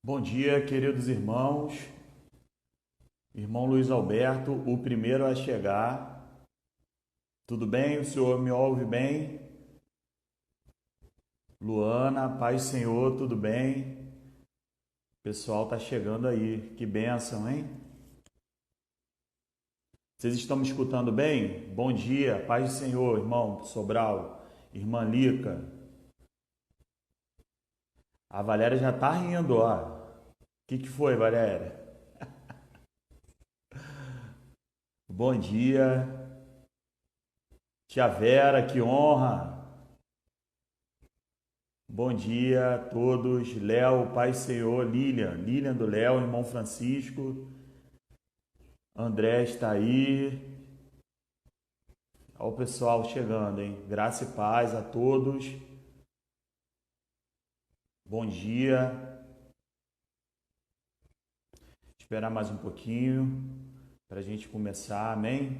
Bom dia, queridos irmãos. Irmão Luiz Alberto, o primeiro a chegar. Tudo bem? O senhor me ouve bem? Luana, paz do Senhor, tudo bem? O pessoal tá chegando aí. Que bênção, hein? Vocês estão me escutando bem? Bom dia, paz do Senhor, irmão Sobral, irmã Lica. A Valéria já tá rindo, ó. O que foi, Valéria? Bom dia. Tia Vera, que honra. Bom dia a todos. Léo, Pai Senhor, Lilian do Léo, irmão Francisco, André está aí. Olha o pessoal chegando, hein? Graça e paz a todos. Bom dia. Esperar mais um pouquinho para a gente começar. Amém?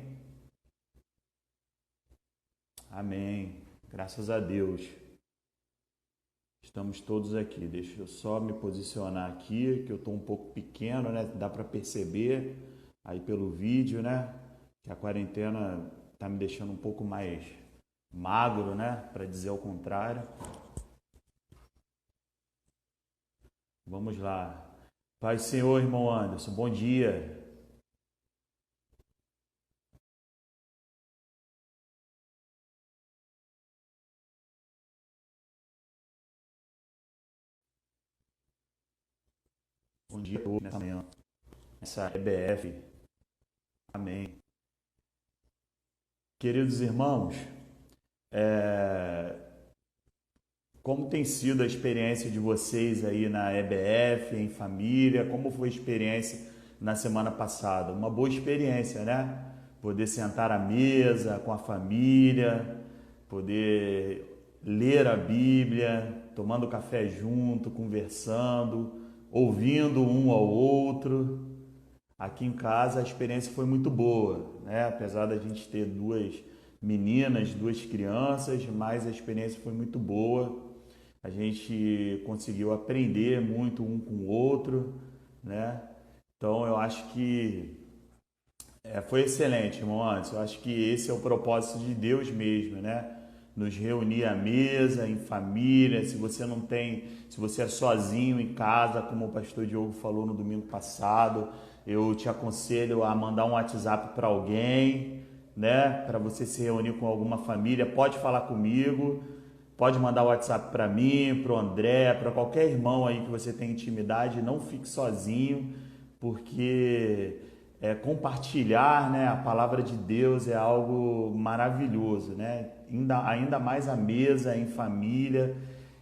Amém. Graças a Deus. Estamos todos aqui. Deixa eu só me posicionar aqui, que eu estou um pouco pequeno, né? Dá para perceber aí pelo vídeo, né? Que a quarentena tá me deixando um pouco mais magro, né? Para dizer o contrário. Vamos lá. Pai Senhor, irmão Anderson, bom dia. Bom dia a todos nessa manhã, nessa EBF. Amém. Queridos irmãos, como tem sido a experiência de vocês aí na EBF, em família? Como foi a experiência na semana passada? Uma boa experiência, né? Poder sentar à mesa com a família, poder ler a Bíblia, tomando café junto, conversando, ouvindo um ao outro. Aqui em casa a experiência foi muito boa, né? Apesar da gente ter duas meninas, duas crianças, mas a experiência foi muito boa. A gente conseguiu aprender muito um com o outro, né? Então eu acho que foi excelente, irmão Anderson. Eu acho que esse é o propósito de Deus mesmo, né? Nos reunir à mesa, em família. Se você não tem, se você é sozinho em casa, como o pastor Diogo falou no domingo passado, eu te aconselho a mandar um WhatsApp para alguém, né? Para você se reunir com alguma família. Pode falar comigo, pode mandar o WhatsApp para mim, para o André, para qualquer irmão aí que você tenha intimidade. Não fique sozinho, porque compartilhar, né, a palavra de Deus é algo maravilhoso, né? Ainda mais a mesa, em família,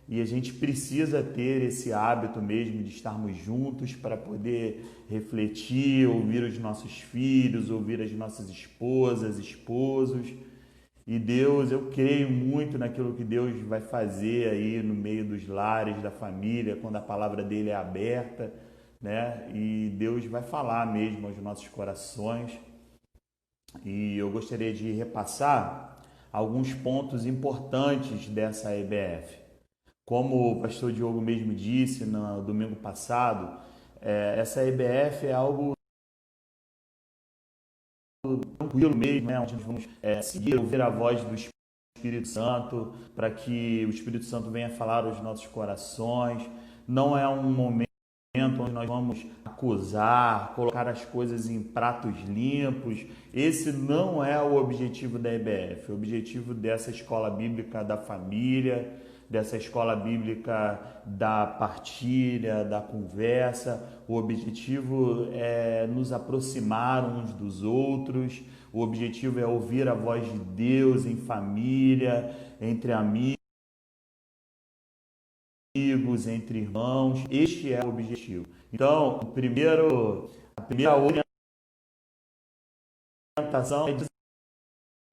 e a gente precisa ter esse hábito mesmo de estarmos juntos para poder refletir, ouvir os nossos filhos, ouvir as nossas esposas, esposos. E Deus, eu creio muito naquilo que Deus vai fazer aí no meio dos lares, da família, quando a palavra dele é aberta, né? E Deus vai falar mesmo aos nossos corações. E eu gostaria de repassar alguns pontos importantes dessa EBF. Como o pastor Diogo mesmo disse no domingo passado, essa EBF é algo tranquilo mesmo, né? Onde nós vamos seguir, ouvir a voz do Espírito Santo, para que o Espírito Santo venha falar aos nossos corações. Não é um momento onde nós vamos acusar, colocar as coisas em pratos limpos. Esse não é o objetivo da EBF. O objetivo dessa escola bíblica da família, dessa escola bíblica da partilha, da conversa. O objetivo é nos aproximar uns dos outros. O objetivo é ouvir a voz de Deus em família, entre amigos, entre irmãos. Este é o objetivo. Então, a primeira orientação é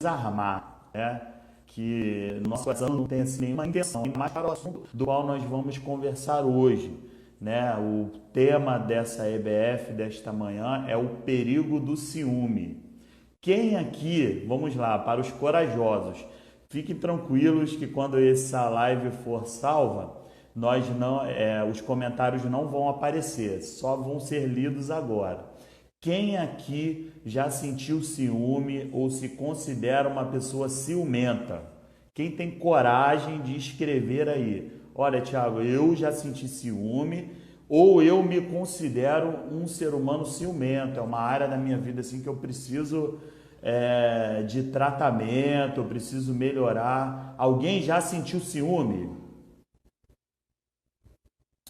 desarmar, né? Que no nosso coração não tem assim, nenhuma intenção, mas para o assunto do qual nós vamos conversar hoje, né? O tema dessa EBF desta manhã é o perigo do ciúme. Quem aqui, vamos lá, para os corajosos, fiquem tranquilos que quando essa live for salva, nós não, os comentários não vão aparecer, só vão ser lidos agora. Quem aqui já sentiu ciúme ou se considera uma pessoa ciumenta? Quem tem coragem de escrever aí? Olha, Thiago, eu já senti ciúme ou eu me considero um ser humano ciumento. É uma área da minha vida assim que eu preciso de tratamento, eu preciso melhorar. Alguém já sentiu ciúme?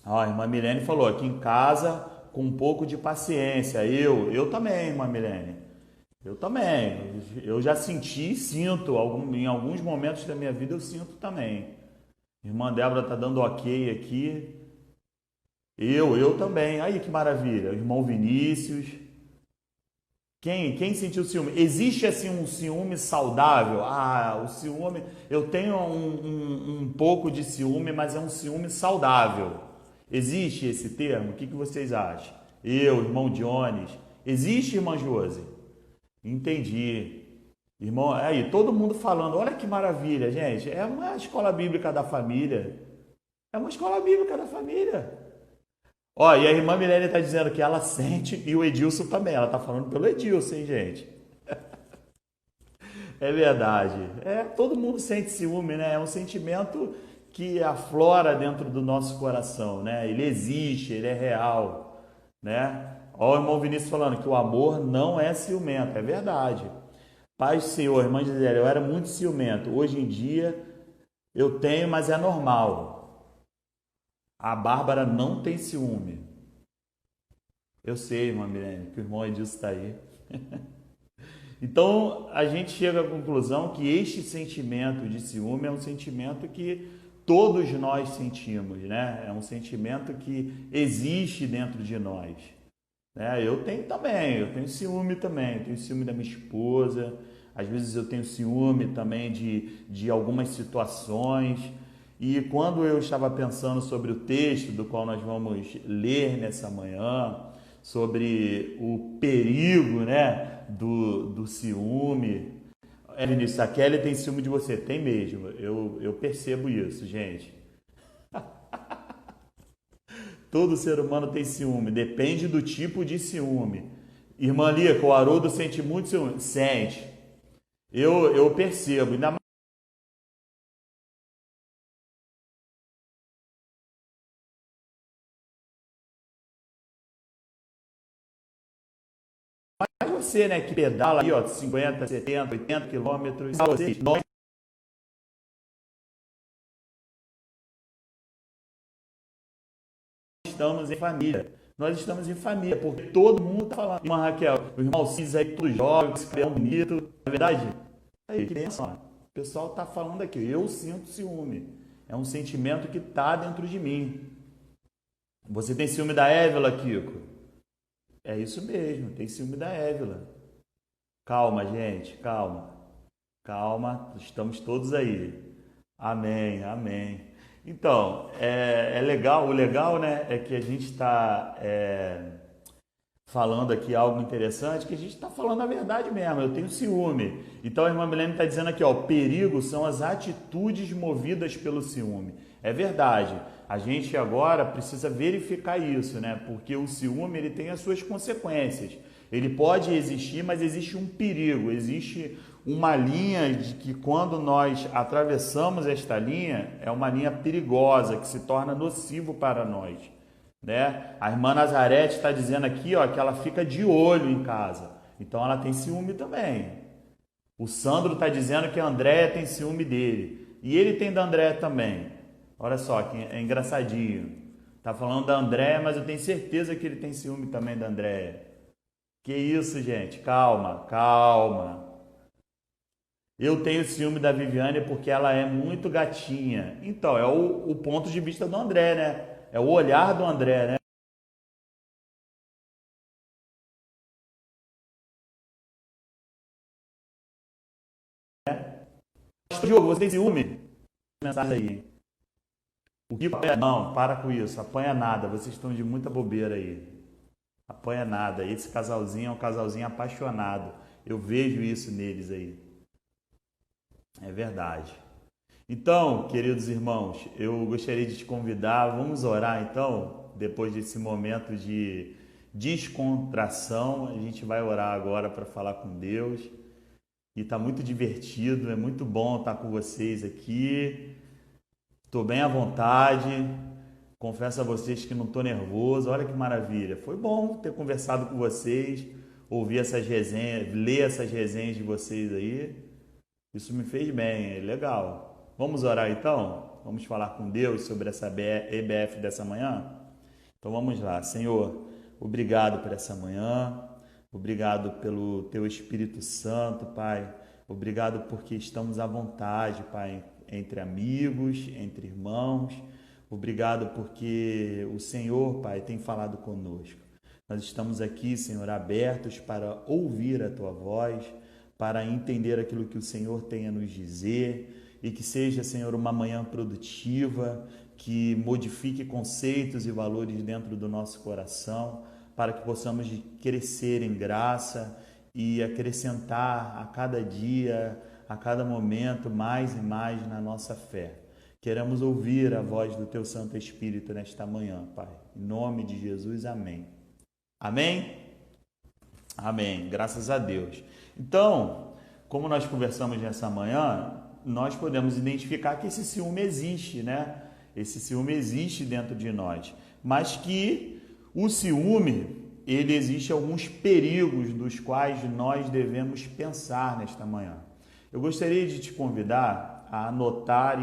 A irmã Milene falou, aqui em casa, com um pouco de paciência. Eu também, irmã Milene. Eu também. Eu já senti e sinto. Em alguns momentos da minha vida eu sinto também. Irmã Débora tá dando ok aqui. Eu também. Aí que maravilha. Irmão Vinícius. Quem sentiu ciúme? Existe assim um ciúme saudável? Ah, o ciúme. Eu tenho um pouco de ciúme, mas é um ciúme saudável. Existe esse termo? O que vocês acham? Eu, irmão Dionis. Existe, irmã Josi? Entendi. Irmão, aí, todo mundo falando, olha que maravilha, gente. É uma escola bíblica da família. É uma escola bíblica da família. Ó, e a irmã Milene está dizendo que ela sente e o Edilson também. Ela está falando pelo Edilson, hein, gente? É verdade. Todo mundo sente ciúme, né? É um sentimento que aflora dentro do nosso coração, né? Ele existe, ele é real, né? Ó, o irmão Vinícius falando que o amor não é ciumento. É verdade. Paz do Senhor, irmã Gisele, eu era muito ciumento. Hoje em dia eu tenho, mas é normal. A Bárbara não tem ciúme. Eu sei, irmã Milene, que o irmão Edilson está aí. Então, a gente chega à conclusão que este sentimento de ciúme é um sentimento que todos nós sentimos, né? É um sentimento que existe dentro de nós. Né? Eu tenho também, eu tenho ciúme também. Eu tenho ciúme da minha esposa. Às vezes eu tenho ciúme também de algumas situações. E quando eu estava pensando sobre o texto do qual nós vamos ler nessa manhã, sobre o perigo, né, do ciúme. Vinícius, a Kelly tem ciúme de você. Tem mesmo, eu percebo isso, gente. Todo ser humano tem ciúme, depende do tipo de ciúme. Irmã Lica, o Haroldo sente muito ciúme? Sente. Eu percebo, ainda mais você, né, que pedala aí, ó, 50, 70, 80 quilômetros. Nós estamos em família. Nós estamos em família, porque todo mundo está falando. Irmã Raquel, o irmão Cis aí, todos jovens, esse crião bonito. Não é verdade? Aí, que benção. O pessoal está falando aqui. Eu sinto ciúme. É um sentimento que está dentro de mim. Você tem ciúme da Évila, Kiko? É isso mesmo, tem ciúme da Évila. Calma, gente, calma. Calma, estamos todos aí. Amém, amém. Então, é legal, o legal, né, é que a gente está falando aqui algo interessante, que a gente está falando a verdade mesmo, eu tenho ciúme. Então a irmã Milene está dizendo aqui, ó, o perigo são as atitudes movidas pelo ciúme. É verdade, a gente agora precisa verificar isso, né? Porque o ciúme ele tem as suas consequências. Ele pode existir, mas existe um perigo, existe uma linha de que quando nós atravessamos esta linha, é uma linha perigosa, que se torna nocivo para nós. Né? A irmã Nazarete está dizendo aqui, ó, que ela fica de olho em casa. Então ela tem ciúme também. O Sandro está dizendo que a Andréia tem ciúme dele. E ele tem da Andréia também. Olha só, que é engraçadinho. Tá falando da Andréia, mas eu tenho certeza que ele tem ciúme também da Andréia. Que isso, gente? Calma, calma. Eu tenho ciúme da Viviane porque ela é muito gatinha. Então, é o ponto de vista do André, né? É o olhar do André, né? Diogo, você tem ciúme? Mensagem aí. O que apanha? Não, para com isso. Apanha nada. Vocês estão de muita bobeira aí. Apanha nada. Esse casalzinho é um casalzinho apaixonado. Eu vejo isso neles aí. É verdade. Então, queridos irmãos, eu gostaria de te convidar, vamos orar então, depois desse momento de descontração, a gente vai orar agora para falar com Deus. E está muito divertido, é muito bom estar com vocês aqui. Estou bem à vontade. Confesso a vocês que não estou nervoso. Olha que maravilha. Foi bom ter conversado com vocês, ouvir essas resenhas, ler essas resenhas de vocês aí. Isso me fez bem, é legal. Vamos orar então? Vamos falar com Deus sobre essa EBF dessa manhã? Então vamos lá. Senhor, obrigado por essa manhã. Obrigado pelo Teu Espírito Santo, Pai. Obrigado porque estamos à vontade, Pai, entre amigos, entre irmãos. Obrigado porque o Senhor, Pai, tem falado conosco. Nós estamos aqui, Senhor, abertos para ouvir a Tua voz, para entender aquilo que o Senhor tem a nos dizer e que seja, Senhor, uma manhã produtiva, que modifique conceitos e valores dentro do nosso coração, para que possamos crescer em graça e acrescentar a cada dia, a cada momento, mais e mais na nossa fé. Queremos ouvir a voz do Teu Santo Espírito nesta manhã, Pai. Em nome de Jesus, amém. Amém? Amém. Graças a Deus. Então, como nós conversamos nessa manhã, nós podemos identificar que esse ciúme existe, né? Esse ciúme existe dentro de nós, mas que o ciúme, ele existe alguns perigos dos quais nós devemos pensar nesta manhã. Eu gostaria de te convidar a anotar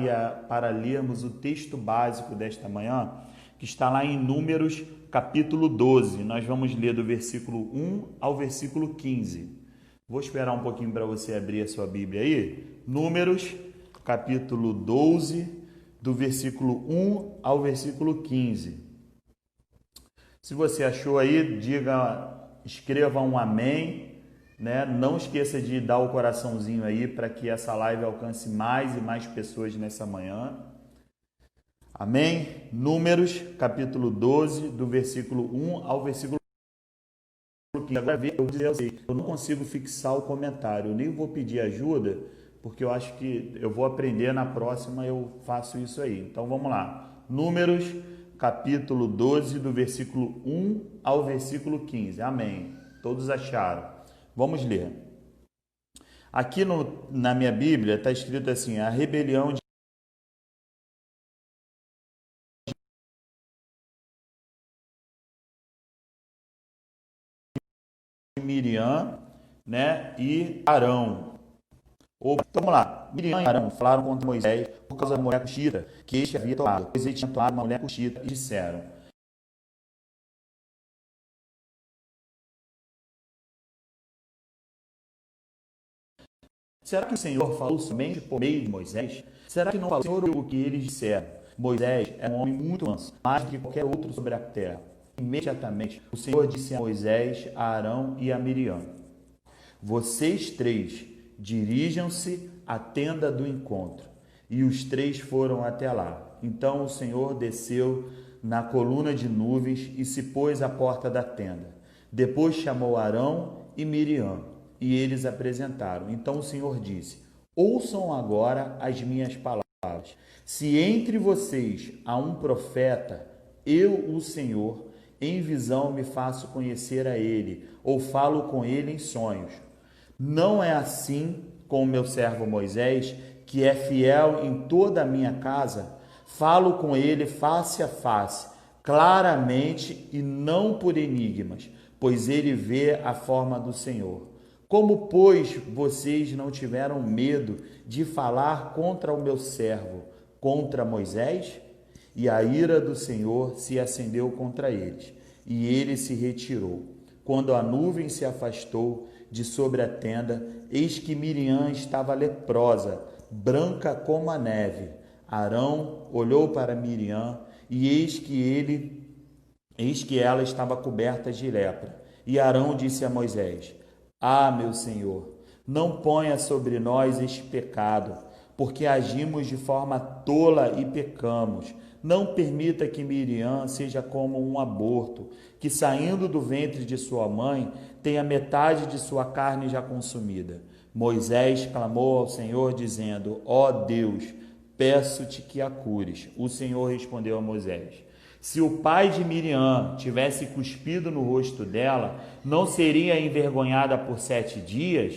para lermos o texto básico desta manhã, que está lá em Números, capítulo 12. Nós vamos ler do versículo 1 ao versículo 15. Vou esperar um pouquinho para você abrir a sua Bíblia aí. Números, capítulo 12, do versículo 1 ao versículo 15. Se você achou aí, escreva um amém, né? Não esqueça de dar o coraçãozinho aí para que essa live alcance mais e mais pessoas nessa manhã. Amém? Números, capítulo 12, do versículo 1 ao versículo 15. Agora eu não consigo fixar o comentário, eu nem vou pedir ajuda, porque eu acho que eu vou aprender na próxima, eu faço isso aí. Então vamos lá. Números, capítulo 12, do versículo 1 ao versículo 15. Amém. Todos acharam? Vamos ler. Aqui na minha Bíblia está escrito assim: a rebelião de Miriam, né, e Arão. Então, vamos lá. Miriam e Arão falaram contra Moisés por causa da mulher cuxita que este havia tomado, pois ele tinha tomado uma mulher cuxita, e disseram: será que o Senhor falou somente por meio de Moisés? Será que não falou o Senhor o que eles disseram? Moisés é um homem muito manso, mais do que qualquer outro sobre a terra. Imediatamente, o Senhor disse a Moisés, a Arão e a Miriam: vocês três dirijam-se à tenda do encontro. E os três foram até lá. Então o Senhor desceu na coluna de nuvens e se pôs à porta da tenda. Depois chamou Arão e Miriam, e eles apresentaram. Então o Senhor disse: ouçam agora as minhas palavras. Se entre vocês há um profeta, eu, o Senhor, em visão me faço conhecer a ele, ou falo com ele em sonhos. Não é assim com o meu servo Moisés, que é fiel em toda a minha casa? Falo com ele face a face, claramente e não por enigmas, pois ele vê a forma do Senhor. Como, pois, vocês não tiveram medo de falar contra o meu servo, contra Moisés? E a ira do Senhor se acendeu contra eles, e ele se retirou. Quando a nuvem se afastou de sobre a tenda, eis que Miriam estava leprosa, branca como a neve. Arão olhou para Miriam, e eis que ela estava coberta de lepra. E Arão disse a Moisés: ah, meu Senhor, não ponha sobre nós este pecado, porque agimos de forma tola e pecamos. Não permita que Miriam seja como um aborto, que saindo do ventre de sua mãe, tenha metade de sua carne já consumida. Moisés clamou ao Senhor, dizendo: ó Deus, peço-te que a cures. O Senhor respondeu a Moisés: se o pai de Miriam tivesse cuspido no rosto dela, não seria envergonhada por 7 dias?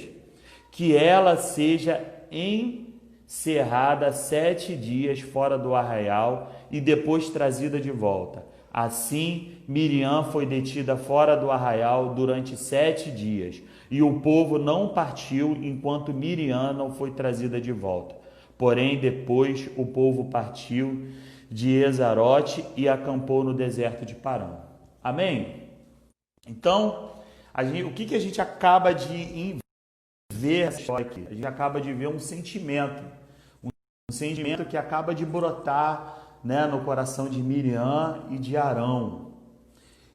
Que ela seja encerrada 7 dias fora do arraial e depois trazida de volta. Assim, Miriam foi detida fora do arraial durante 7 dias, e o povo não partiu enquanto Miriam não foi trazida de volta. Porém, depois o povo partiu de Ezarote e acampou no deserto de Parã. Amém? Então, o que a gente acaba de ver essa história aqui? A gente acaba de ver um sentimento que acaba de brotar, né, no coração de Miriam e de Arão.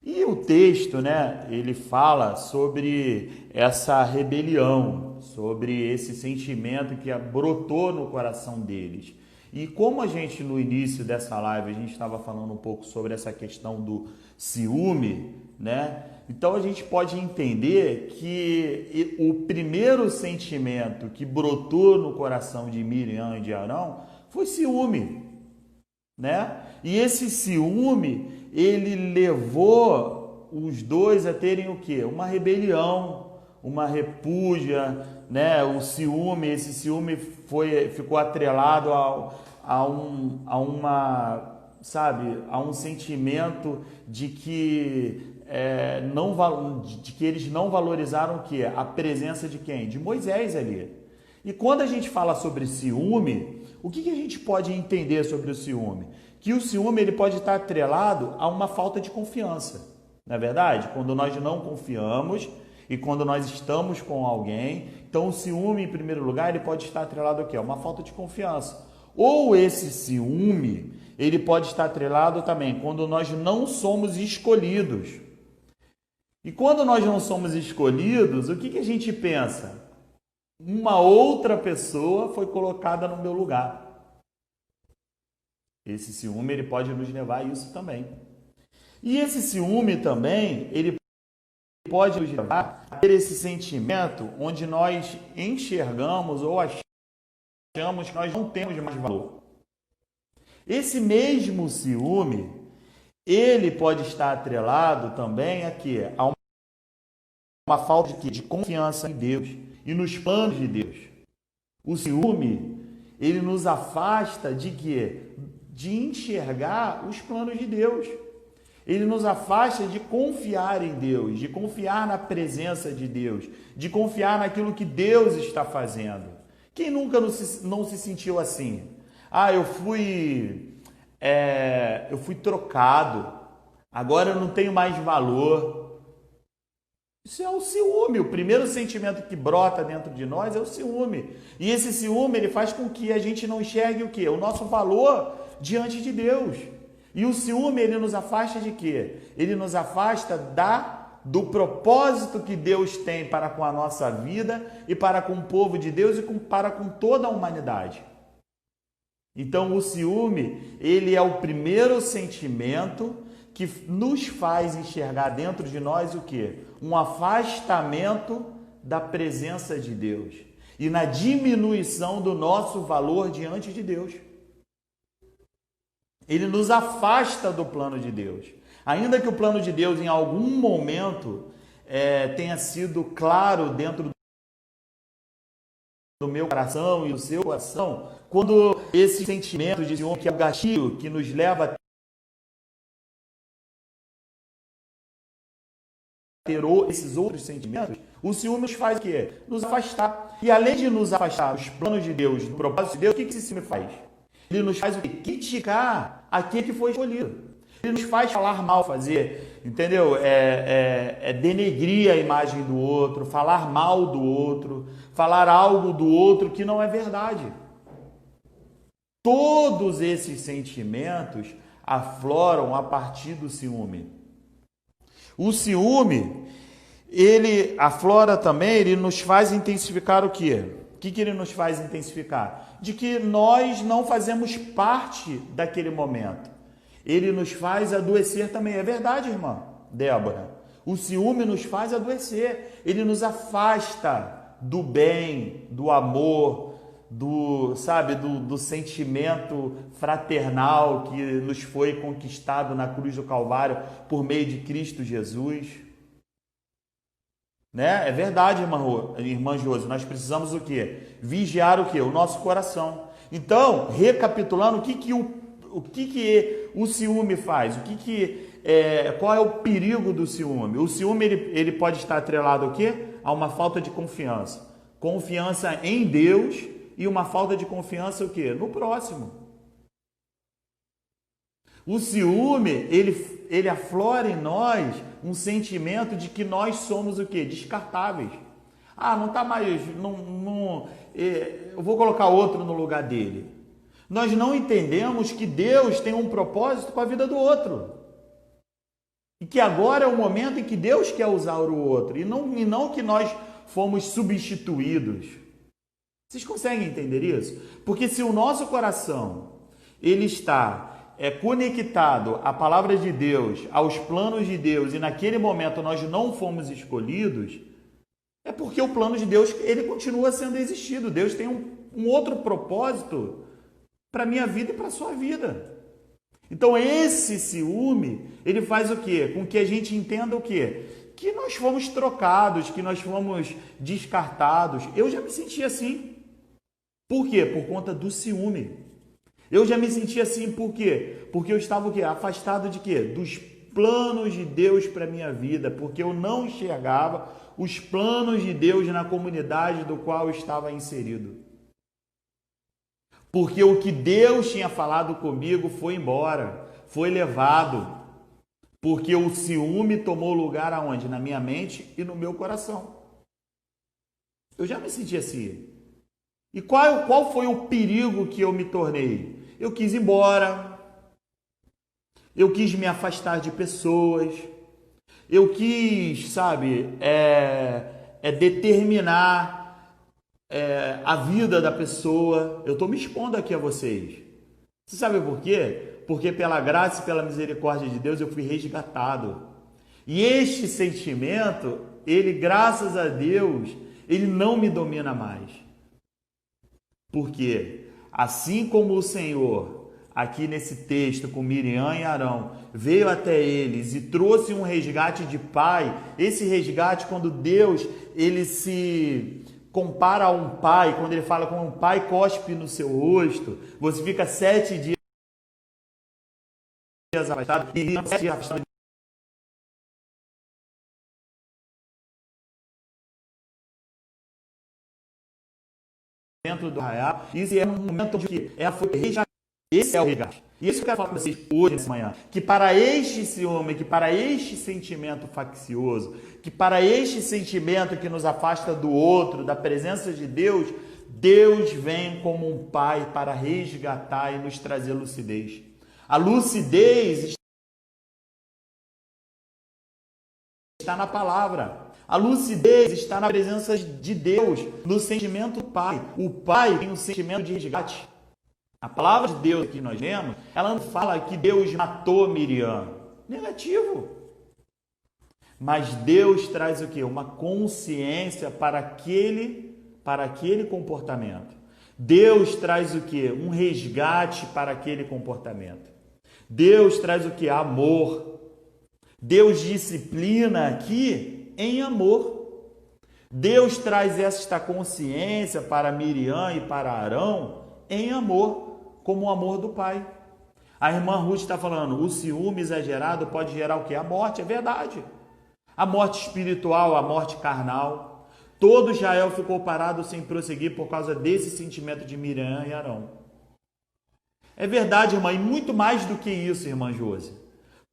E o texto, né, ele fala sobre essa rebelião, sobre esse sentimento que brotou no coração deles. E como a gente, no início dessa live, a gente estava falando um pouco sobre essa questão do ciúme, né? Então a gente pode entender que o primeiro sentimento que brotou no coração de Miriam e de Arão foi ciúme, né? E esse ciúme, ele levou os dois a terem o quê? Uma rebelião, uma repúdia, né? O ciúme, esse ciúme ficou atrelado a um sentimento de que que eles não valorizaram o quê? A presença de quem? De Moisés ali. E quando a gente fala sobre ciúme, o que a gente pode entender sobre o ciúme? Que o ciúme ele pode estar atrelado a uma falta de confiança. Não é verdade? Quando nós não confiamos e quando nós estamos com alguém, então o ciúme, em primeiro lugar, ele pode estar atrelado a quê? A uma falta de confiança. Ou esse ciúme, ele pode estar atrelado também quando nós não somos escolhidos. E quando nós não somos escolhidos, o que a gente pensa? Uma outra pessoa foi colocada no meu lugar. Esse ciúme, ele pode nos levar a isso também. E esse ciúme também, ele pode nos levar a ter esse sentimento onde nós enxergamos ou achamos que nós não temos mais valor. Esse mesmo ciúme, ele pode estar atrelado também aqui a uma falta de confiança em Deus e nos planos de Deus. O ciúme, ele nos afasta de quê? De enxergar os planos de Deus. Ele nos afasta de confiar em Deus, de confiar na presença de Deus, de confiar naquilo que Deus está fazendo. Quem nunca não se sentiu assim? Eu fui trocado, agora eu não tenho mais valor. Isso é o ciúme. O primeiro sentimento que brota dentro de nós é o ciúme. E esse ciúme, ele faz com que a gente não enxergue o quê? O nosso valor diante de Deus. E o ciúme, ele nos afasta de quê? Ele nos afasta do propósito que Deus tem para com a nossa vida e para com o povo de Deus e para com toda a humanidade. Então, o ciúme, ele é o primeiro sentimento que nos faz enxergar dentro de nós o quê? Um afastamento da presença de Deus e na diminuição do nosso valor diante de Deus. Ele nos afasta do plano de Deus. Ainda que o plano de Deus em algum momento tenha sido claro dentro do meu coração e do seu coração, quando esse sentimento de ciúme, que é o gatilho que nos leva a ter esses outros sentimentos, o ciúme nos faz o quê? Nos afastar. E além de nos afastar dos planos de Deus, do propósito de Deus, o que esse ciúme faz? Ele nos faz o quê? Criticar aquele que foi escolhido. Ele nos faz falar mal, entendeu? Denegrir a imagem do outro, falar mal do outro, falar algo do outro que não é verdade. Todos esses sentimentos afloram a partir do ciúme. O ciúme, ele aflora também, ele nos faz intensificar o quê? O que ele nos faz intensificar? De que nós não fazemos parte daquele momento. Ele nos faz adoecer também. É verdade, irmã Débora. O ciúme nos faz adoecer. Ele nos afasta do bem, do amor, do sentimento fraternal que nos foi conquistado na cruz do Calvário por meio de Cristo Jesus. Né? É verdade, irmã Josi, nós precisamos o quê? Vigiar o quê? O nosso coração. Então, recapitulando, o que o ciúme faz? Qual é o perigo do ciúme? O ciúme ele pode estar atrelado ao quê? A uma falta de confiança. Confiança em Deus e uma falta de confiança o quê? No próximo. O ciúme, ele aflora em nós um sentimento de que nós somos o quê? Descartáveis. Ah, não está mais... eu vou colocar outro no lugar dele. Nós não entendemos que Deus tem um propósito com a vida do outro. E que agora é o momento em que Deus quer usar o outro. E não que nós fomos substituídos. Vocês conseguem entender isso? Porque se o nosso coração ele está conectado à palavra de Deus, aos planos de Deus, e naquele momento nós não fomos escolhidos, é porque o plano de Deus ele continua sendo existido. Deus tem um outro propósito para a minha vida e para a sua vida. Então esse ciúme, ele faz o quê? Com que a gente entenda o quê? Que nós fomos trocados, que nós fomos descartados. Eu já me senti assim. Por quê? Por conta do ciúme. Eu já me senti assim por quê? Porque eu estava o quê? Afastado de quê? Dos planos de Deus para a minha vida, porque eu não enxergava os planos de Deus na comunidade do qual eu estava inserido. Porque o que Deus tinha falado comigo foi embora, foi levado. Porque o ciúme tomou lugar aonde? Na minha mente e no meu coração. Eu já me senti assim. E qual foi o perigo que eu me tornei? Eu quis ir embora. Eu quis me afastar de pessoas. Eu quis, determinar a vida da pessoa. Eu estou me expondo aqui a vocês. Você sabe por quê? Porque pela graça e pela misericórdia de Deus eu fui resgatado. E este sentimento, ele, graças a Deus, ele não me domina mais. Por quê? Assim como o Senhor, aqui nesse texto com Miriam e Arão, veio até eles e trouxe um resgate de pai, esse resgate quando Deus ele se compara a um pai, quando ele fala como um pai cospe no seu rosto, você fica 7 dias afastado e 7 dias afastado dentro do arraial. Isso é um momento de que ela foi resgatada. Esse é o resgate. E isso que eu quero falar para vocês hoje, nessa manhã. Que para este ciúme, que para este sentimento faccioso, que para este sentimento que nos afasta do outro, da presença de Deus, Deus vem como um pai para resgatar e nos trazer lucidez. A lucidez está na palavra. A lucidez está na presença de Deus, no sentimento do Pai. O Pai tem um sentimento de resgate. A palavra de Deus que nós lemos, ela não fala que Deus matou Miriam. Negativo. Mas Deus traz o quê? Uma consciência para aquele comportamento. Deus traz o quê? Um resgate para aquele comportamento. Deus traz o quê? Amor. Deus disciplina aqui em amor. Deus traz esta consciência para Miriam e para Arão em amor, como o amor do Pai. A irmã Ruth está falando, o ciúme exagerado pode gerar o quê? A morte, é verdade. A morte espiritual, a morte carnal. Todo Israel ficou parado sem prosseguir por causa desse sentimento de Miriam e Arão. É verdade, irmã, e muito mais do que isso, irmã Josi.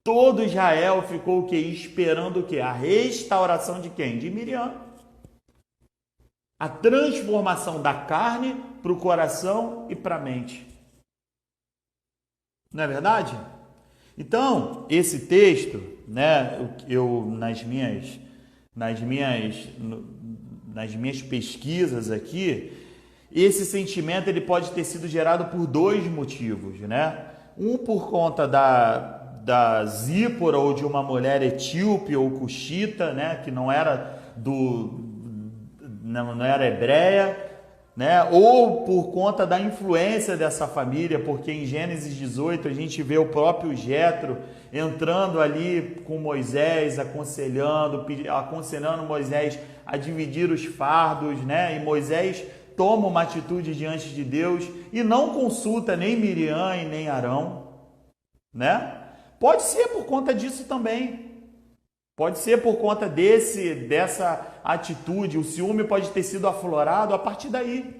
Todo Israel ficou o quê? Esperando o quê? A restauração de quem? De Miriam. A transformação da carne para o coração e para a mente. Não é verdade? Então, esse texto, né, eu nas minhas pesquisas aqui, esse sentimento ele pode ter sido gerado por dois motivos, né? Um por conta da Zípora ou de uma mulher etíope ou cuxita, né, que não era hebreia, né? Ou por conta da influência dessa família, porque em Gênesis 18 a gente vê o próprio Jetro entrando ali com Moisés, aconselhando Moisés a dividir os fardos, né? E Moisés toma uma atitude diante de Deus e não consulta nem Miriam e nem Arão, né? Pode ser por conta disso também. Pode ser por conta dessa atitude. O ciúme pode ter sido aflorado a partir daí.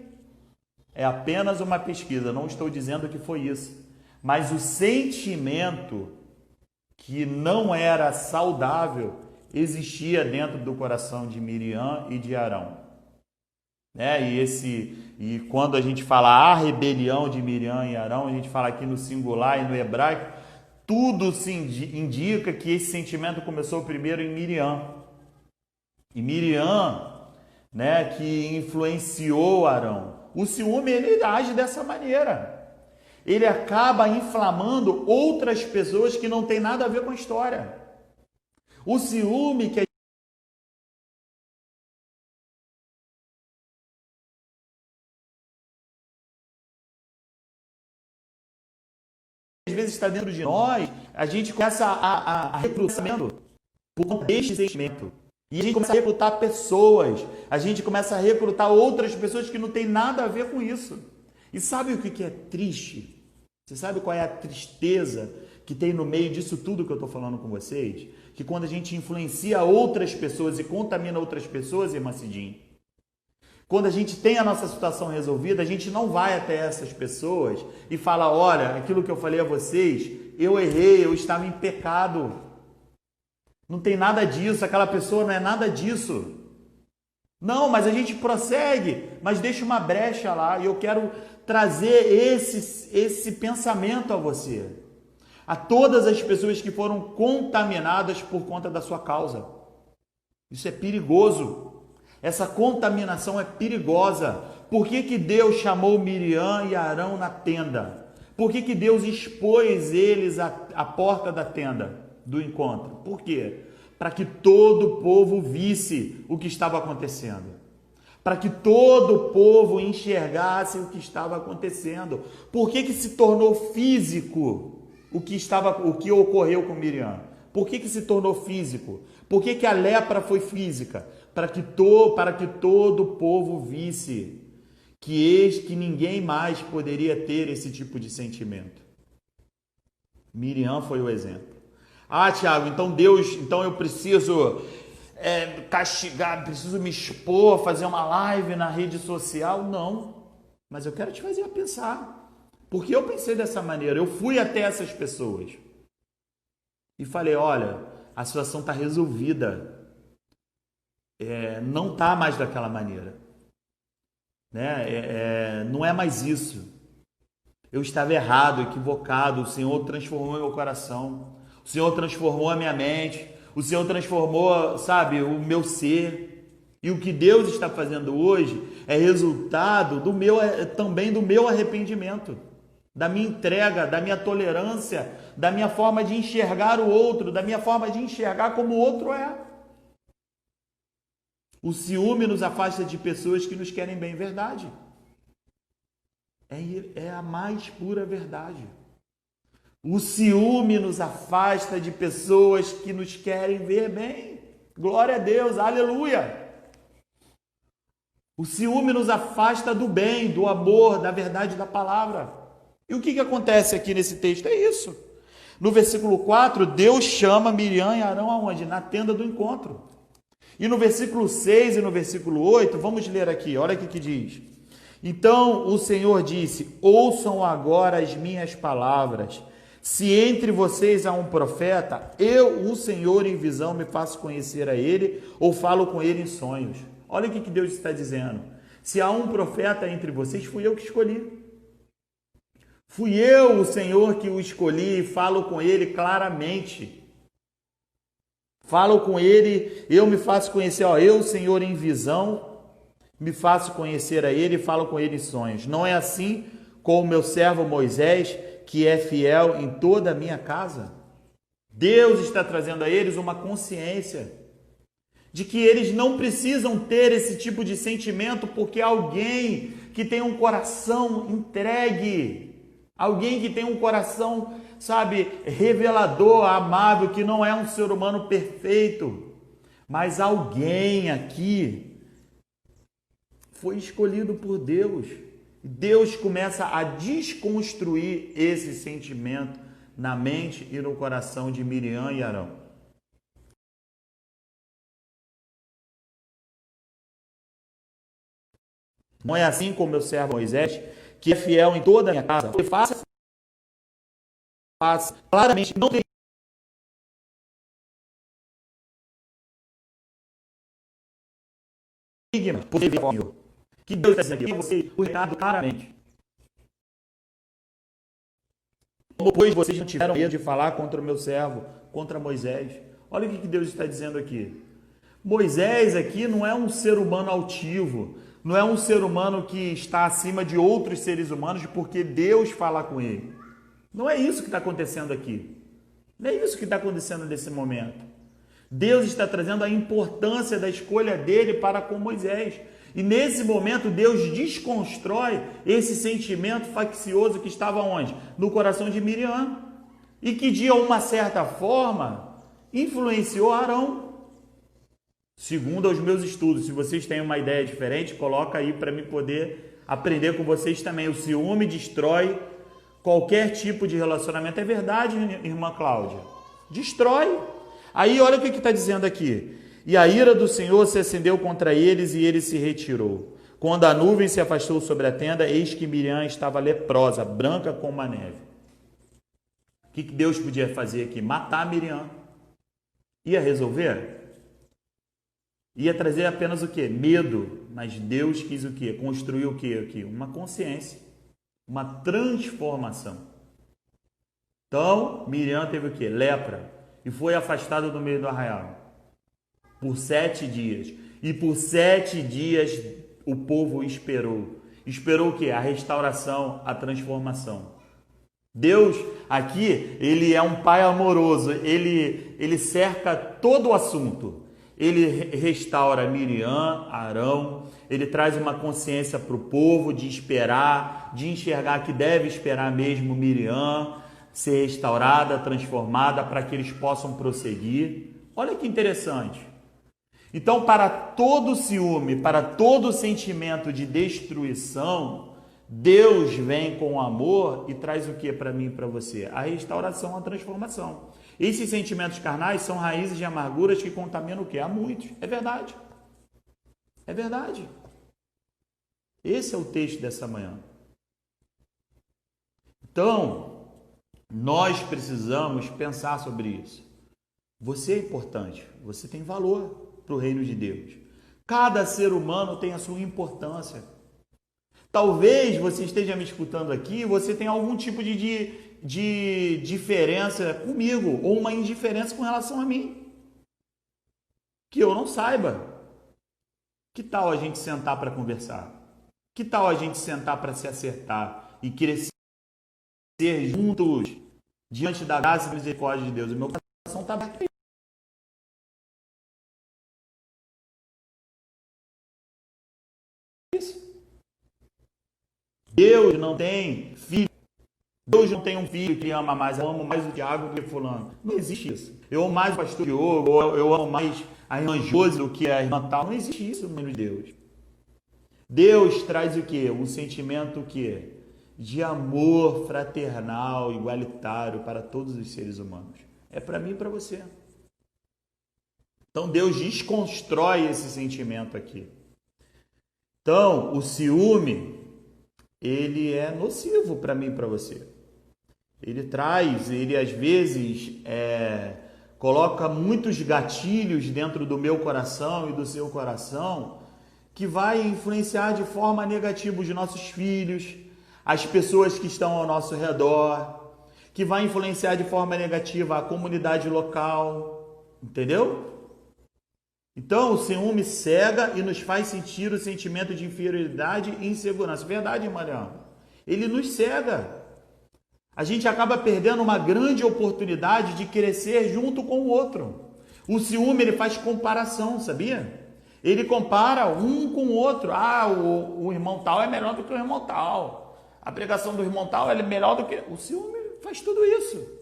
É apenas uma pesquisa, não estou dizendo que foi isso. Mas o sentimento que não era saudável existia dentro do coração de Miriam e de Arão. Né? E quando a gente fala a rebelião de Miriam e Arão, a gente fala aqui no singular e no hebraico, tudo se indica que esse sentimento começou primeiro em Miriam. E Miriam, né, que influenciou Arão. O ciúme, ele age dessa maneira. Ele acaba inflamando outras pessoas que não tem nada a ver com a história. O ciúme que às vezes está dentro de nós, a gente começa a recrutamento por conta deste sentimento. E a gente começa a recrutar pessoas, a gente começa a recrutar outras pessoas que não tem nada a ver com isso. E sabe o que é triste? Você sabe qual é a tristeza que tem no meio disso tudo que eu estou falando com vocês? Que quando a gente influencia outras pessoas e contamina outras pessoas, irmã Cidinha, quando a gente tem a nossa situação resolvida, a gente não vai até essas pessoas e fala, olha, aquilo que eu falei a vocês, eu errei, eu estava em pecado. Não tem nada disso, aquela pessoa não é nada disso. Não, mas a gente prossegue, mas deixa uma brecha lá e eu quero trazer esse pensamento a você. A todas as pessoas que foram contaminadas por conta da sua causa. Isso é perigoso. Essa contaminação é perigosa. Por que Deus chamou Miriam e Arão na tenda? Por que Deus expôs eles à porta da tenda do encontro? Por quê? Para que todo o povo visse o que estava acontecendo. Para que todo o povo enxergasse o que estava acontecendo. Por que se tornou físico o que ocorreu com Miriam? Por que se tornou físico? Por que a lepra foi física? Para que todo o povo visse que ninguém mais poderia ter esse tipo de sentimento. Miriam foi o exemplo. Ah, Tiago, então eu preciso castigar, preciso me expor, fazer uma live na rede social? Não, mas eu quero te fazer pensar. Porque eu pensei dessa maneira, eu fui até essas pessoas e falei, olha, a situação está resolvida. Não está mais daquela maneira, né? Não é mais isso. Eu estava errado, equivocado. O Senhor transformou meu coração, o Senhor transformou a minha mente, o Senhor transformou, sabe, o meu ser. E o que Deus está fazendo hoje é resultado também do meu arrependimento, da minha entrega, da minha tolerância, da minha forma de enxergar o outro, da minha forma de enxergar como o outro é. O ciúme nos afasta de pessoas que nos querem bem, verdade. É a mais pura verdade. O ciúme nos afasta de pessoas que nos querem ver bem. Glória a Deus, aleluia. O ciúme nos afasta do bem, do amor, da verdade da palavra. E o que acontece aqui nesse texto? É isso. No versículo 4, Deus chama Miriam e Arão aonde? Na tenda do encontro. E no versículo 6 e no versículo 8, vamos ler aqui, olha o que diz. Então o Senhor disse, ouçam agora as minhas palavras. Se entre vocês há um profeta, eu, o Senhor, em visão, me faço conhecer a ele, ou falo com ele em sonhos. Olha o que Deus está dizendo. Se há um profeta entre vocês, fui eu que escolhi. Fui eu, o Senhor, que o escolhi e falo com ele claramente. Falo com ele, eu me faço conhecer, eu, Senhor, em visão, me faço conhecer a ele e falo com ele em sonhos. Não é assim com o meu servo Moisés, que é fiel em toda a minha casa? Deus está trazendo a eles uma consciência de que eles não precisam ter esse tipo de sentimento porque alguém que tem um coração entregue, alguém que tem um coração, sabe, revelador, amável, que não é um ser humano perfeito, mas alguém aqui foi escolhido por Deus. Deus começa a desconstruir esse sentimento na mente e no coração de Miriam e Arão. Não é assim como meu servo Moisés, que é fiel em toda a minha casa. Ele faça. Claramente, não tem estigma por ser Senhor. Que Deus está dizendo aqui, você, o recado claramente. Como, pois, vocês não tiveram medo de falar contra o meu servo, contra Moisés? Olha o que Deus está dizendo aqui. Moisés aqui não é um ser humano altivo, não é um ser humano que está acima de outros seres humanos porque Deus fala com ele. Não é isso que está acontecendo aqui. Não é isso que está acontecendo nesse momento. Deus está trazendo a importância da escolha dele para com Moisés. E nesse momento Deus desconstrói esse sentimento faccioso que estava onde? No coração de Miriam. E que de uma certa forma influenciou Arão. Segundo os meus estudos, se vocês têm uma ideia diferente, coloca aí para mim poder aprender com vocês também. O ciúme destrói qualquer tipo de relacionamento. É verdade, irmã Cláudia? Destrói. Aí olha o que está dizendo aqui. E a ira do Senhor se acendeu contra eles e ele se retirou. Quando a nuvem se afastou sobre a tenda, eis que Miriam estava leprosa, branca como a neve. O que Deus podia fazer aqui? Matar Miriam. Ia resolver? Ia trazer apenas o quê? Medo. Mas Deus quis o quê? Construir o quê aqui? Uma consciência. Uma transformação. Então, Miriam teve o quê? Lepra. E foi afastada do meio do arraial. Por 7 dias. E por 7 dias o povo esperou. Esperou o quê? A restauração, a transformação. Deus, aqui, ele é um pai amoroso. Ele cerca todo o assunto. Ele restaura Miriam, Arão, ele traz uma consciência para o povo de esperar, de enxergar que deve esperar mesmo Miriam ser restaurada, transformada, para que eles possam prosseguir. Olha que interessante. Então, para todo ciúme, para todo sentimento de destruição, Deus vem com amor e traz o que para mim e para você? A restauração, a transformação. Esses sentimentos carnais são raízes de amarguras que contaminam o quê? A muitos. É verdade. É verdade. Esse é o texto dessa manhã. Então, nós precisamos pensar sobre isso. Você é importante. Você tem valor para o reino de Deus. Cada ser humano tem a sua importância. Talvez você esteja me escutando aqui, você tenha algum tipo de diferença comigo, ou uma indiferença com relação a mim, que eu não saiba. Que tal a gente sentar para conversar? Que tal a gente sentar para se acertar e crescer juntos diante da graça e misericórdia de Deus? O meu coração está aberto. Deus não tem filho. Deus não tem um filho que ama mais. Eu amo mais o Tiago que o fulano. Não existe isso. Eu amo mais o pastor Diogo, ou eu amo mais a irmã Josi do que a irmã tal. Não existe isso no meio de Deus. Deus traz o quê? Um sentimento o quê? De amor fraternal, igualitário para todos os seres humanos. É para mim e para você. Então Deus desconstrói esse sentimento aqui. Então, o ciúme, ele é nocivo para mim e para você. Ele às vezes coloca muitos gatilhos dentro do meu coração e do seu coração que vai influenciar de forma negativa os nossos filhos, as pessoas que estão ao nosso redor, que vai influenciar de forma negativa a comunidade local, entendeu? Então, o ciúme cega e nos faz sentir o sentimento de inferioridade e insegurança. Verdade, Mariana? Ele nos cega. A gente acaba perdendo uma grande oportunidade de crescer junto com o outro. O ciúme, ele faz comparação, sabia? Ele compara um com o outro. Ah, o irmão tal é melhor do que o irmão tal. A pregação do irmão tal é melhor do que... O ciúme faz tudo isso.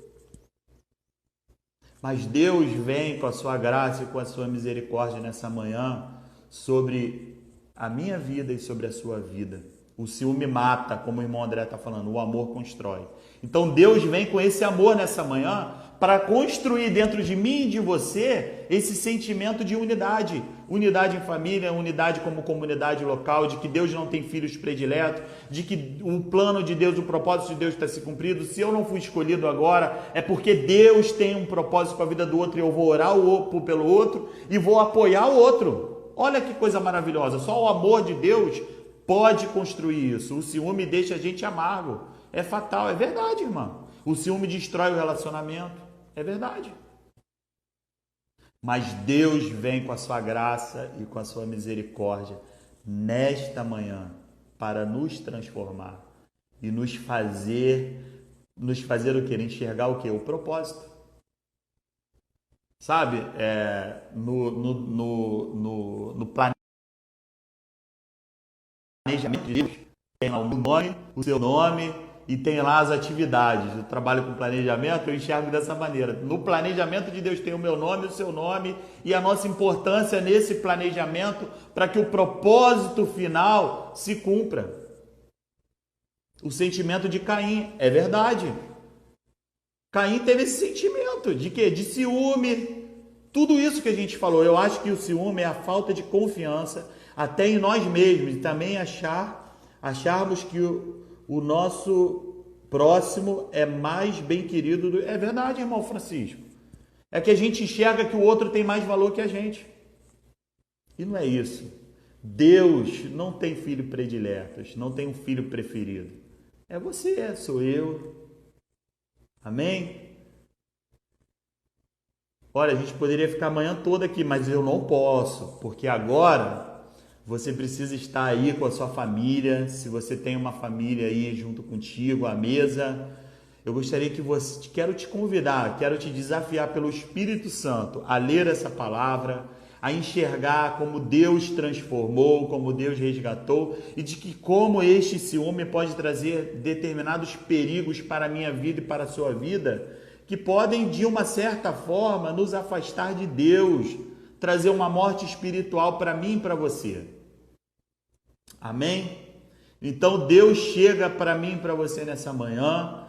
Mas Deus vem com a sua graça e com a sua misericórdia nessa manhã sobre a minha vida e sobre a sua vida. O ciúme mata, como o irmão André está falando, o amor constrói. Então Deus vem com esse amor nessa manhã para construir dentro de mim e de você esse sentimento de unidade. Unidade em família, unidade como comunidade local, de que Deus não tem filhos prediletos, de que o plano de Deus, o propósito de Deus está se cumprido. Se eu não fui escolhido agora, é porque Deus tem um propósito com a vida do outro e eu vou orar pelo outro e vou apoiar o outro. Olha que coisa maravilhosa, só o amor de Deus pode construir isso. O ciúme deixa a gente amargo. É fatal, é verdade, irmão. O ciúme destrói o relacionamento. É verdade. Mas Deus vem com a sua graça e com a sua misericórdia nesta manhã para nos transformar e nos fazer o quê? Enxergar o quê? O propósito. Sabe, no planejamento de Deus, tem lá o meu nome, o seu nome e tem lá as atividades. Eu trabalho com planejamento, eu enxergo dessa maneira. No planejamento de Deus tem o meu nome, o seu nome e a nossa importância nesse planejamento para que o propósito final se cumpra. O sentimento de Caim, é verdade. Caim teve esse sentimento de quê? De ciúme. Tudo isso que a gente falou. Eu acho que o ciúme é a falta de confiança até em nós mesmos e também acharmos que o nosso próximo é mais bem querido. É verdade, irmão Francisco. É que a gente enxerga que o outro tem mais valor que a gente. E não é isso. Deus não tem filho prediletos, não tem um filho preferido. É você, sou eu. Amém? Olha, a gente poderia ficar a manhã toda aqui, mas eu não posso, porque agora você precisa estar aí com a sua família. Se você tem uma família aí junto contigo à mesa, eu gostaria que quero te convidar, quero te desafiar pelo Espírito Santo a ler essa palavra, a enxergar como Deus transformou, como Deus resgatou e de que como este ciúme pode trazer determinados perigos para a minha vida e para a sua vida, que podem de uma certa forma nos afastar de Deus, trazer uma morte espiritual para mim e para você. Amém? Então Deus chega para mim e para você nessa manhã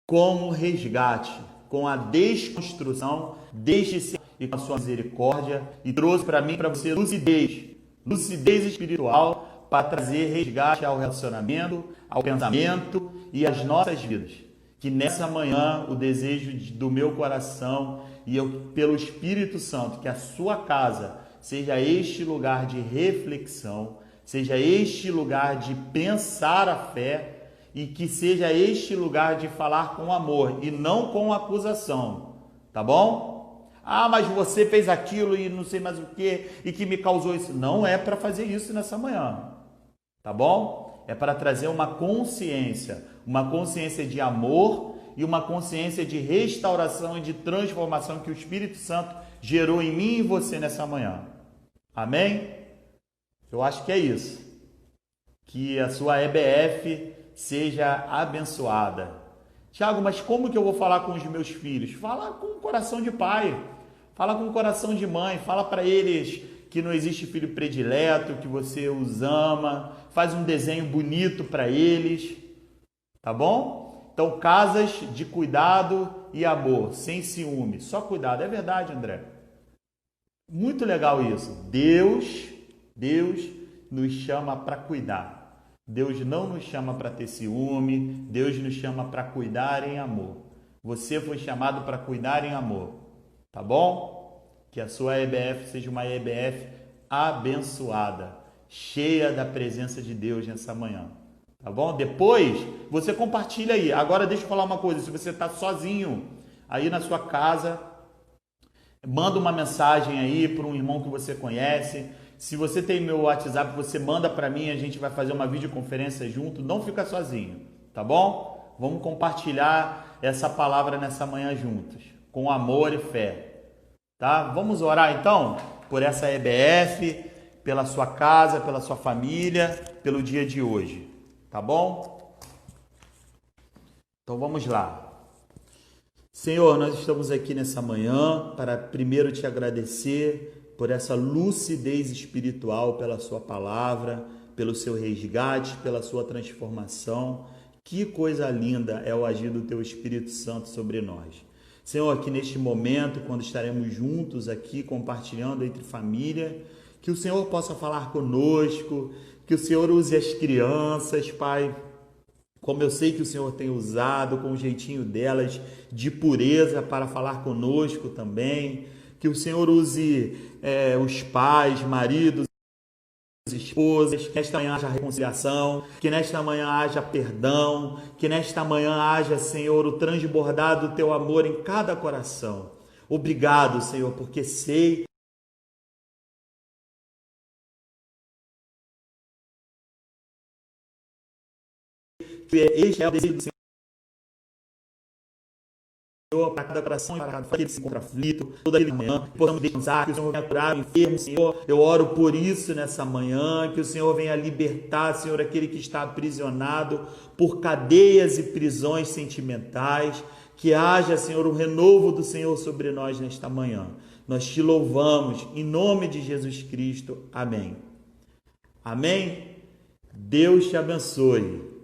como resgate, com a desconstrução deste ser e com a sua misericórdia, e trouxe para mim e para você lucidez espiritual para trazer resgate ao relacionamento, ao pensamento e às nossas vidas. Que nessa manhã o desejo do meu coração e eu, pelo Espírito Santo, que a sua casa seja este lugar de reflexão, seja este lugar de pensar a fé, e que seja este lugar de falar com amor e não com acusação, tá bom? Ah, mas você fez aquilo e não sei mais o que e que me causou isso. Não é para fazer isso nessa manhã, tá bom? É para trazer uma consciência de amor e uma consciência de restauração e de transformação que o Espírito Santo gerou em mim e você nessa manhã. Amém? Eu acho que é isso. Que a sua EBF seja abençoada. Tiago, mas como que eu vou falar com os meus filhos? Fala com o coração de pai, fala com o coração de mãe, fala para eles que não existe filho predileto, que você os ama, faz um desenho bonito para eles, tá bom? Então, casas de cuidado e amor, sem ciúme, só cuidado. É verdade, André. Muito legal isso. Deus nos chama para cuidar. Deus não nos chama para ter ciúme, Deus nos chama para cuidar em amor. Você foi chamado para cuidar em amor, tá bom? Que a sua EBF seja uma EBF abençoada, cheia da presença de Deus nessa manhã, tá bom? Depois você compartilha aí. Agora deixa eu falar uma coisa, se você está sozinho aí na sua casa, manda uma mensagem aí para um irmão que você conhece, Se você tem meu WhatsApp, você manda para mim, a gente vai fazer uma videoconferência junto, não fica sozinho, tá bom? Vamos compartilhar essa palavra nessa manhã juntos, com amor e fé, tá? Vamos orar então por essa EBF, pela sua casa, pela sua família, pelo dia de hoje, tá bom? Então vamos lá. Senhor, nós estamos aqui nessa manhã para primeiro te agradecer por essa lucidez espiritual, pela sua palavra, pelo seu resgate, pela sua transformação. Que coisa linda é o agir do teu Espírito Santo sobre nós. Senhor, aqui neste momento, quando estaremos juntos aqui compartilhando entre família, que o Senhor possa falar conosco, que o Senhor use as crianças, Pai, como eu sei que o Senhor tem usado com o jeitinho delas de pureza para falar conosco também, que o Senhor use os pais, maridos, esposas, que nesta manhã haja reconciliação, que nesta manhã haja perdão, que nesta manhã haja, Senhor, o transbordar do teu amor em cada coração. Obrigado, Senhor, porque sei que este é o desejo do Senhor para cada coração, para cada família que se encontra aflito, toda manhã, que possamos descansar, que o Senhor venha curar o enfermo, Senhor. Eu oro por isso nessa manhã, que o Senhor venha libertar, Senhor, aquele que está aprisionado por cadeias e prisões sentimentais, que haja, Senhor, um renovo do Senhor sobre nós nesta manhã. Nós te louvamos, em nome de Jesus Cristo. Amém. Amém? Deus te abençoe.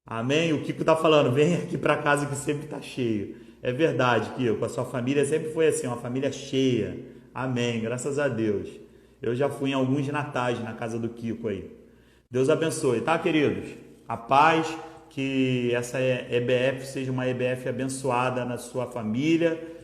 Amém? O Kiko está falando, vem aqui para casa que sempre está cheio. É verdade, Kiko, a sua família sempre foi assim, uma família cheia. Amém, graças a Deus. Eu já fui em alguns natais na casa do Kiko aí. Deus abençoe, tá, queridos? A paz, que essa EBF seja uma EBF abençoada na sua família,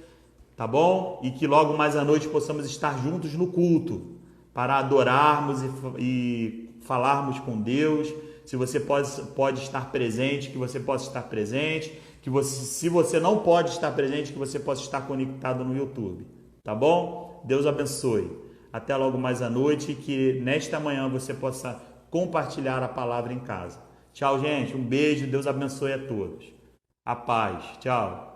tá bom? E que logo mais à noite possamos estar juntos no culto, para adorarmos e falarmos com Deus. Se você pode estar presente, que você possa estar presente. Se você não pode estar presente, que você possa estar conectado no YouTube. Tá bom? Deus abençoe. Até logo mais à noite e que nesta manhã você possa compartilhar a palavra em casa. Tchau, gente. Um beijo. Deus abençoe a todos. A paz. Tchau.